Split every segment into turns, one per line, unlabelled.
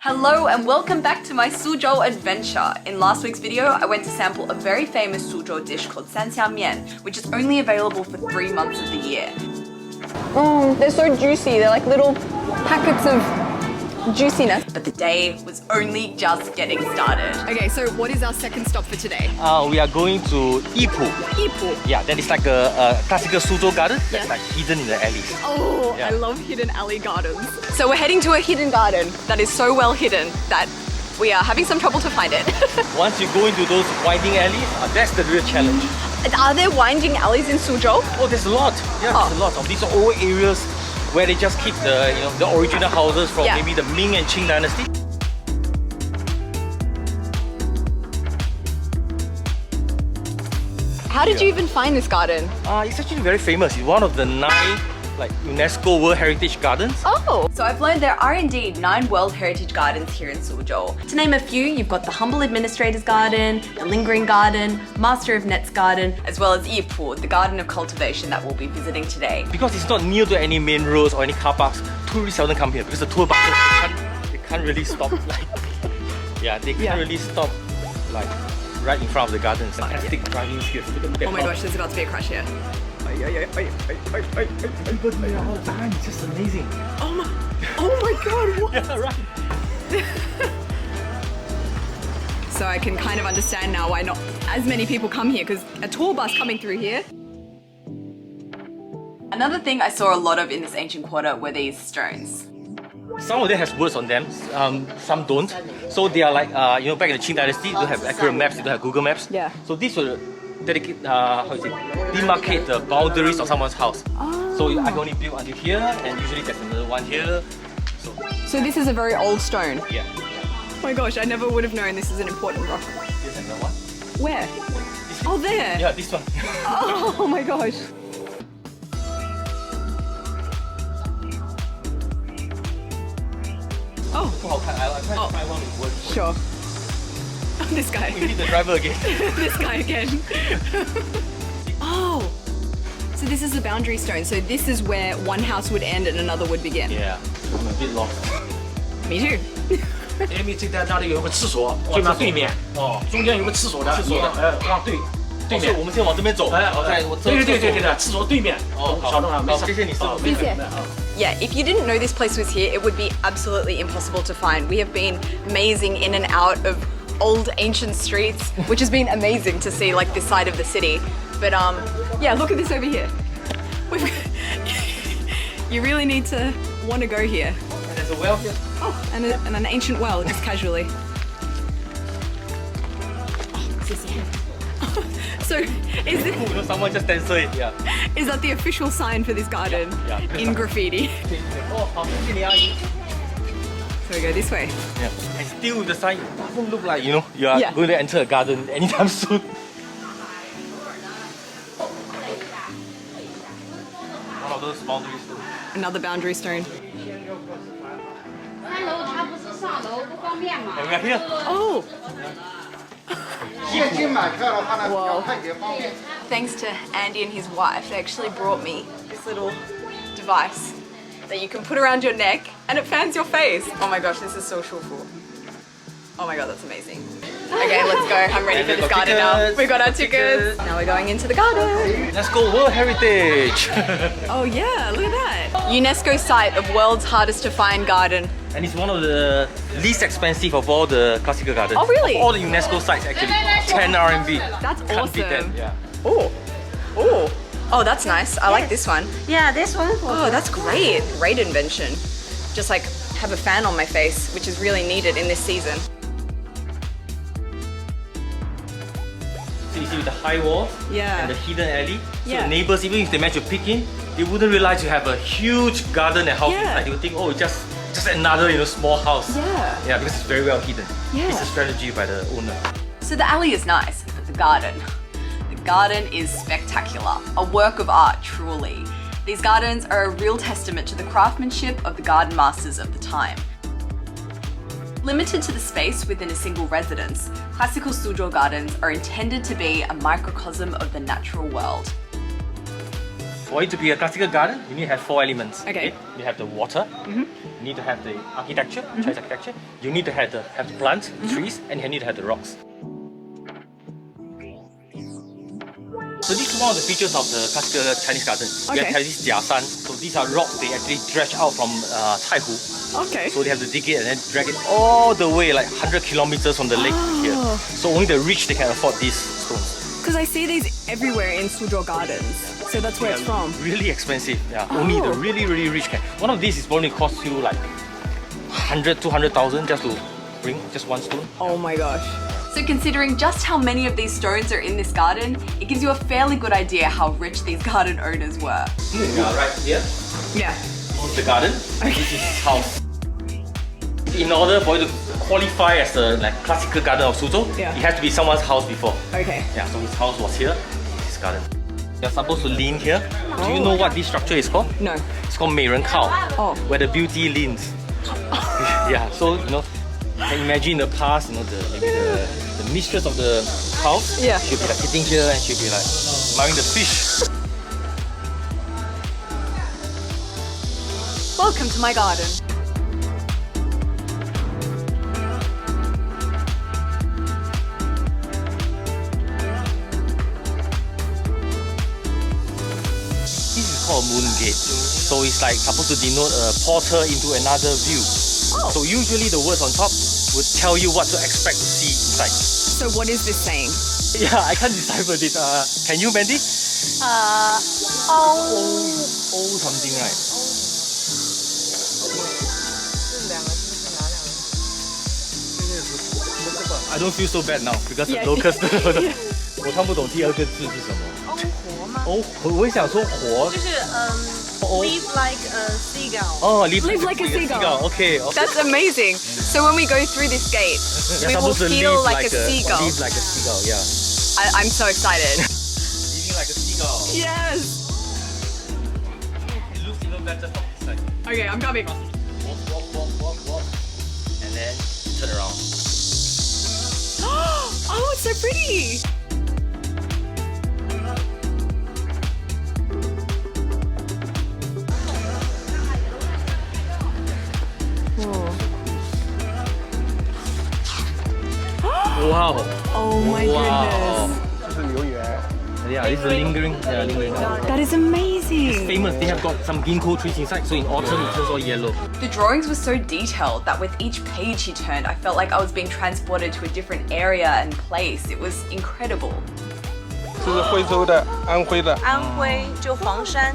Hello and welcome back to my Suzhou adventure. In last week's video, I went to sample a very famous Suzhou dish called sanxiamian, which is only available for 3 months of the year.
They're so juicy. They're like little packets of juiciness.
But the day was only just getting started.
Okay, so what is our second stop for today?
We are going to Yipu.
Yipu.
Yeah, that is like a classical Suzhou garden that's like hidden in the alleys.
Oh,
Yeah.
I love hidden alley gardens. So we're heading to a hidden garden that is so well hidden that we are having some trouble to find it.
Once you go into those winding alleys, that's the real challenge.
Are there winding alleys in Suzhou?
Oh, there's a lot. Yeah, there's a lot of these old areas where they just keep the the original houses from maybe the Ming and Qing dynasty.
How did you even find this garden?
It's actually very famous. It's one of the 9 UNESCO World Heritage Gardens.
Oh!
So I've learned there are indeed 9 World Heritage Gardens here in Suzhou. To name a few, you've got the Humble Administrator's Garden, the Lingering Garden, Master of Net's Garden, as well as Yipu, the Garden of Cultivation that we'll be visiting today.
Because it's not near to any main roads or any car parks, tourists seldom come here because the tour buses they can't really stop they can't really stop right in front of the gardens. Fantastic driving skills.
Oh my gosh, there's about to be a crash here.
It's just amazing.
Oh my god, what?
Yeah, right.
So I can kind of understand now why not as many people come here, because a tour bus coming through here.
Another thing I saw a lot of in this ancient quarter were these stones.
Some of them has words on them, some don't. So they are like, back in the Qing dynasty, you don't have accurate maps, you don't have Google Maps.
Yeah.
So these will demarcate the boundaries of someone's house.
Oh.
So I can only build until here, and usually there's another one here.
So this is a very old stone.
Yeah.
Oh my gosh, I never would have known this is an important rock.
Here's another one.
Where? Oh, there!
Yeah, this one.
Oh my gosh. Oh.
I try to find one with words.
Sure. This guy.
We need the driver again.
This guy again. Oh. So this is the boundary stone. So this is where one house would end and another would begin.
Yeah, I'm a bit lost.
Me too.
因为这在那里有个厕所，就往对面，中间有个厕所的，往对面。
我们先往这边走。
对的，厕所对面。小郑啊，
好，谢谢你师傅。
谢谢。
Yeah, if you didn't know this place was here, it would be absolutely impossible to find. We have been mazing in and out of old ancient streets, which has been amazing to see, like this side of the city. But
Yeah, look at this over here. You really need to want to go here.
And there's a well here.
Oh, and an ancient well, just casually. So, is this,
Someone just censor it, yeah.
is that the official sign for this garden
Yeah.
in graffiti?
Oh, 谢谢你阿姨。
So we go this way.
Yeah. And still with the sign, it doesn't look like, you are
Yeah.
going to enter a garden anytime soon. One of those boundaries.
Another boundary stone.
3楼他不是上楼不方便嘛？
And we are here.
Oh!
现金买票的话呢，比较快捷方便。
thanks to Andy and his wife, they actually brought me this little device that you can put around your neck and it fans your face. Oh my gosh, this is so cool. Oh my god, that's amazing. Okay, let's go. I'm ready for this garden now. We got our tickets. Now we're going into the garden.
Let's go World Heritage.
Oh yeah, look at that.
UNESCO site of world's hardest to find garden.
And it's one of the least expensive of all the classical gardens.
Oh, really?
Of all the UNESCO sites actually. 10 RMB.
That's
Can't beat that,
awesome.
yeah.
Oh. Oh.
Oh, that's nice. I like this one.
Yeah, this one.
Oh, that's great. Great invention. Just like have a fan on my face, which is really needed in this season.
So you see with the high wall
Yeah.
and the hidden alley. So
Yeah.
the neighbors, even if they manage to peek in, they wouldn't realize you have a huge garden and house
Yeah.
inside. They would think, oh, just another small house.
Yeah.
Yeah, because it's very well hidden.
Yeah.
It's a strategy by the owner.
So the alley is nice, but the garden is spectacular. A work of art, truly. These gardens are a real testament to the craftsmanship of the garden masters of the time. Limited to the space within a single residence, classical Suzhou gardens are intended to be a microcosm of the natural world.
For it to be a classical garden, you need to have 4 elements.
Okay.
You have the water. You need to have the architecture, Chinese architecture. You need to have the plants, trees, and you need to have the rocks. So this is one of the features of the classical Chinese garden.
Okay.
We have this jiasan. So these are rocks they actually dredge out from Taihu.
Okay.
So they have to dig it and then drag it all the way, like 100 kilometers from the lake to here. So only the rich they can afford these stones.
Because I see these everywhere in Suzhou gardens. So that's where it's from.
Really expensive. Yeah. Only the really rich can. One of these is probably cost you like 100, 200,000 just to bring just one stone.
Oh my gosh.
So considering just how many of these stones are in this garden, it gives you a fairly good idea how rich these garden owners were.
Yeah, right here.
Yeah.
The garden. This is his house. In order for you to qualify as a classical garden of Suzhou,
Yeah.
it has to be someone's house before.
Okay.
Yeah, so his house was here. His garden. You're supposed to lean here. Do you know what this structure is called?
No.
It's called 美人靠, where the beauty leans. Yeah, so you know, you can imagine the past, you know, maybe the mistress of the house.
Yeah.
She'll be like sitting here and she'll be like admiring the fish.
Welcome to my garden.
This is called a moon gate. So it's like supposed to denote a portal into another view. So usually the words on top would tell you what to expect to see inside.
So what is this saying?
Yeah, I can't decipher this. Can you, Mandy? Oh something, right? I don't feel so bad now because the locals don't know. 我看不懂第二个字是什么。
活吗？
哦，我也想说活。
就是live like a seagull。
Oh, live
like a seagull.
Okay.
That's amazing. So when we go through this gate, we will feel like a seagull.
Live like a seagull, yeah.
I'm so excited.
Living like a seagull.
Yes.
It looks even better from this side.
Okay, I'm coming.
Walk. And then turn around.
Oh, it's so pretty.
Wow.
Oh my goodness.
这是留园。
Yeah, this is lingering. Yeah, lingering.
That is amazing.
Famous. They have got some ginkgo trees inside, so in autumn it turns all yellow.
The drawings were so detailed that with each page he turned, I felt like I was being transported to a different area and place. It was incredible.
这是徽州的，安徽的，
安徽就黄山。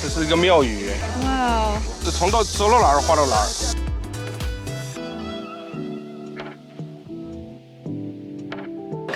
这是一个庙宇。
Wow.
这从到走到哪儿画到哪儿。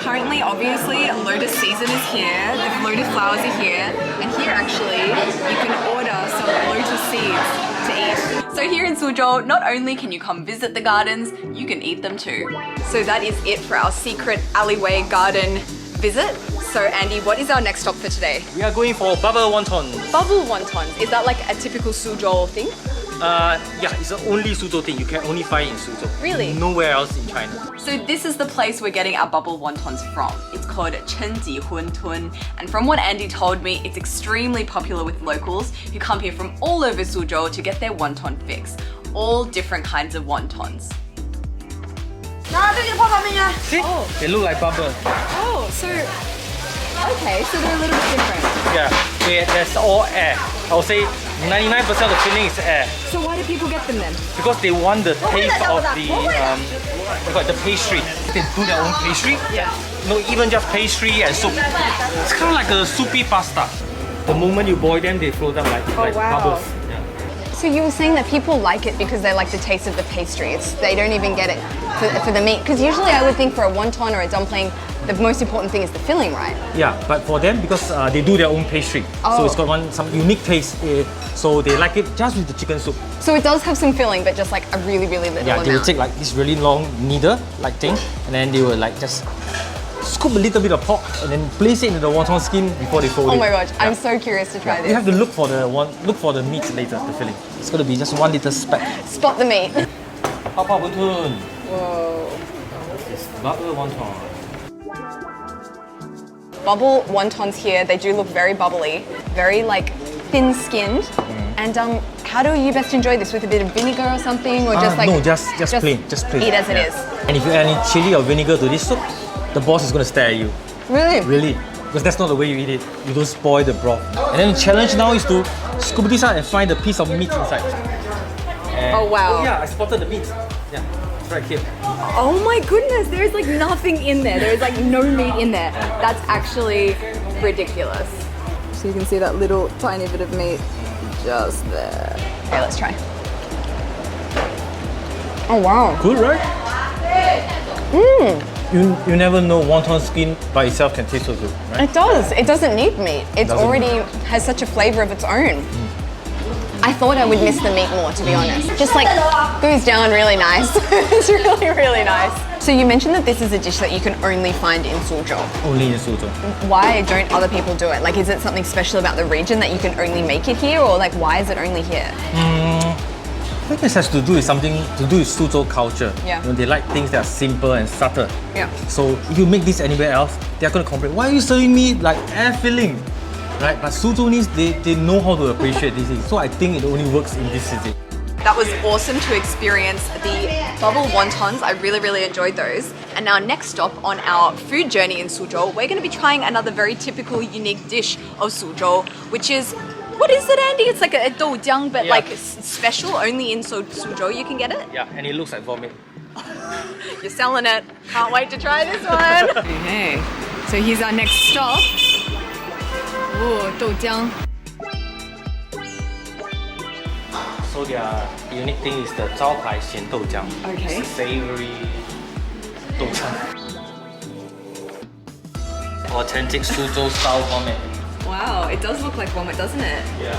Currently, obviously, lotus season is here, the lotus flowers are here, and here actually, you can order some lotus seeds to eat.
So here in Suzhou, not only can you come visit the gardens, you can eat them too. So that is it for our secret alleyway garden visit. So Andy, what is our next stop for today?
We are going for bubble wontons.
Bubble wontons. Is that like a typical Suzhou thing?
Yeah, it's the only Suzhou thing you can only find in Suzhou.
Really?
Nowhere else in China.
So this is the place we're getting our bubble wontons from. It's called Wonton, and from what Andy told me, it's extremely popular with locals who come here from all over Suzhou to get their wonton fix. All different kinds of wontons.
See? They look like bubble.
Oh, so, okay, so they're a little bit different.
Yeah, there's all air. I would say 99% of the filling is air.
So why do people get them then?
Because they want the taste of the pastry. They do their own pastry.
Yeah.
No, even just pastry and soup. It's kind of like a soupy pasta. The moment you boil them, they float up like bubbles. Yeah.
So you were saying that people like it because they like the taste of the pastry. They don't even get it for the meat. Because usually I would think for a wonton or a dumpling, the most important thing is the filling, right?
Yeah, but for them, because they do their own pastry, so it's got some unique taste. So they like it just with the chicken soup.
So it does have some filling, but just like a really, really little
Yeah,
amount.
they will take like this really long needle like thing, and then they will like just scoop a little bit of pork and then place it into the wonton skin before they fold it.
Oh my gosh, I'm so curious to try
You
this.
have to look for the meat later, the filling. It's gonna be just one little speck.
Spot the meat.
Papa wonton.
Whoa.
It's bubble wonton.
bubble wontons here. They do look very bubbly, very like thin-skinned. And how do you best enjoy this? With a bit of vinegar or something, or just like
no, just plain, just plain.
Eat as it is.
And if you add any chili or vinegar to this soup, the boss is gonna stare at you.
Really?
Really, because that's not the way you eat it. You don't spoil the broth. And then the challenge now is to scoop this out and find a piece of meat inside. And,
Oh, wow.
Oh yeah, I spotted the meat. Yeah, it's right here.
Oh my goodness, there's like nothing in there. There's like no meat in there. That's actually ridiculous. So you can see that little tiny bit of meat just there.
Okay, let's try. Oh wow.
Good, right? You never know wonton skin by itself can taste so good, right?
It does. It doesn't need meat. It
Doesn't
already has such a flavor of its own. I thought I would miss the meat more, to be honest. Just like goes down really nice. It's really, really nice. So you mentioned that this is a dish that you can only find in Suzhou.
Only in Suzhou.
Why don't other people do it? Like, is it something special about the region that you can only make it here, or like, why is it only here?
I think this has to do with something to do with Suzhou culture.
Yeah.
You know, they like things that are simple and subtle.
Yeah.
So if you make this anywhere else, they're going to complain, why are you serving me like air filling? Right? But Suzhouese, they know how to appreciate these things. So I think it only works in this city.
That was awesome to experience the bubble wontons. I really, really enjoyed those. And now next stop on our food journey in Suzhou, we're going to be trying another very typical, unique dish of Suzhou, which is, what is it, Andy? It's like a doujiang, but
Yeah.
like special, only in Suzhou you can get it?
Yeah, and it looks like vomit.
You're selling it. Can't wait to try this one. Okay, so here's our next stop. Oh, doujiang.
So their unique thing is the 招牌咸豆浆.
Okay.
It's savory 豆浆. Authentic Suzhou style vomit.
Wow, it does look like vomit, doesn't it?
Yeah.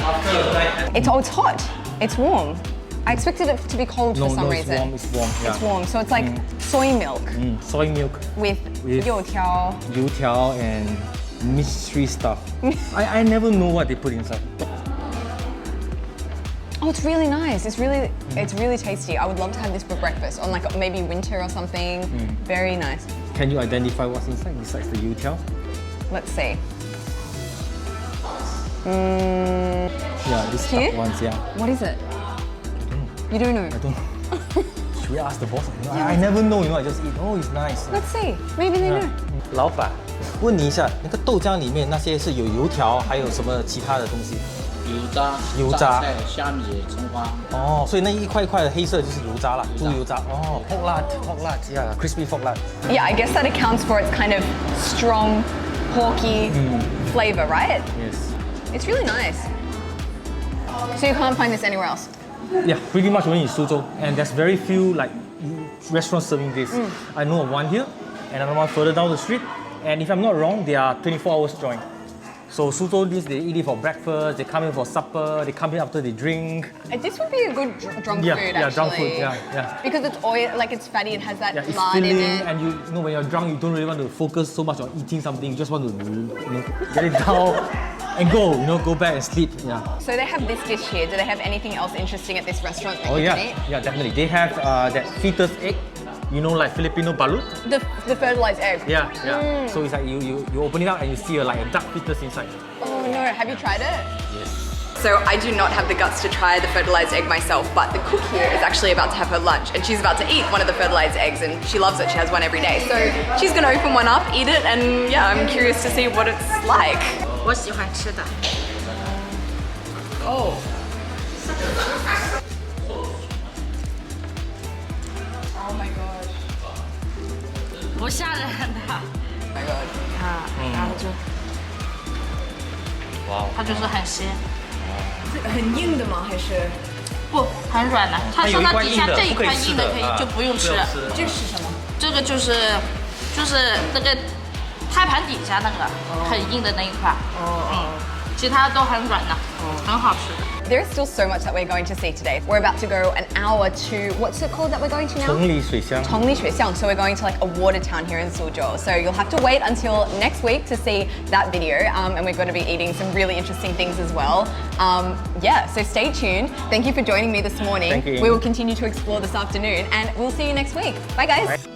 After a night.
It's hot. It's warm. I expected it to be cold for some reason.
It's warm. Yeah.
It's warm. So it's like soy milk
Soy milk
with
With-
油条.
youtiao and mystery stuff. I never know what they put inside.
Oh, it's really nice. It's really tasty. I would love to have this for breakfast on like maybe winter or something. Very nice.
Can you identify what's inside besides the youtiao?
Let's see.
Yeah, these
Here?
dark ones, yeah.
What is it? You don't know?
I don't know. Should we ask the boss? I never know, I just eat. Oh, it's nice.
Let's see. Maybe they know.
老板，问你一下，那个豆浆里面那些是有油条，还有什么其他的东西？油渣、
榨菜、虾米、葱花。
哦，所以那一块一块的黑色就是油渣啦，猪油渣。哦，pork lard, yeah, crispy pork lard.
Yeah, I guess that accounts for its kind of strong, porky flavor, right?
Yes.
It's really nice. So you can't find this anywhere else?
Yeah, pretty much only in Suzhou, and there's very few like restaurants serving this. I know of one here, and another one further down the street. And if I'm not wrong, they are 24 hours joint. So Suzhou, they eat it for breakfast, they come in for supper, they come in after they drink.
This would be a good drunk food, actually.
Yeah, drunk food, yeah.
Because it's oil, like it's fatty, it has that
Yeah, it's
lard in
filling,
it.
and you know when you're drunk, you don't really want to focus so much on eating something. You just want to get it down and go back and sleep. Yeah.
So they have this dish here. Do they have anything else interesting at this restaurant that
Oh
you
yeah,
can eat?
yeah, definitely. They have that fetus egg, like Filipino balut.
The fertilized egg.
Yeah. So it's like you open it up and you see like a duck fetus inside.
Oh no, have you tried it?
Yes.
So I do not have the guts to try the fertilized egg myself, but the cook here is actually about to have her lunch and she's about to eat one of the fertilized eggs and she loves it. She has one every day. So she's gonna open one up, eat it, and yeah, I'm curious to see what it's like.
我喜欢吃的。
Oh. Oh my gosh.
不吓人的。
Oh my god.
然后就，它就是很鲜，
很硬的吗？还是
不很软的。他说它底下这一块硬的可以就不用吃。
这是什么？
这个就是那个胎盘底下那个很硬的那一块。其他都很软的，很好吃的。
There's still so much that we're going to see today. We're about to go an hour to, what's it called that we're going to now?
同里水乡.
Tongli Shuixiang. So we're going to like a water town here in Suzhou. So you'll have to wait until next week to see that video. And we're going to be eating some really interesting things as well. Yeah, so stay tuned. Thank you for joining me this morning.
Thank you.
We will continue to explore this afternoon and we'll see you next week. Bye guys.
Bye.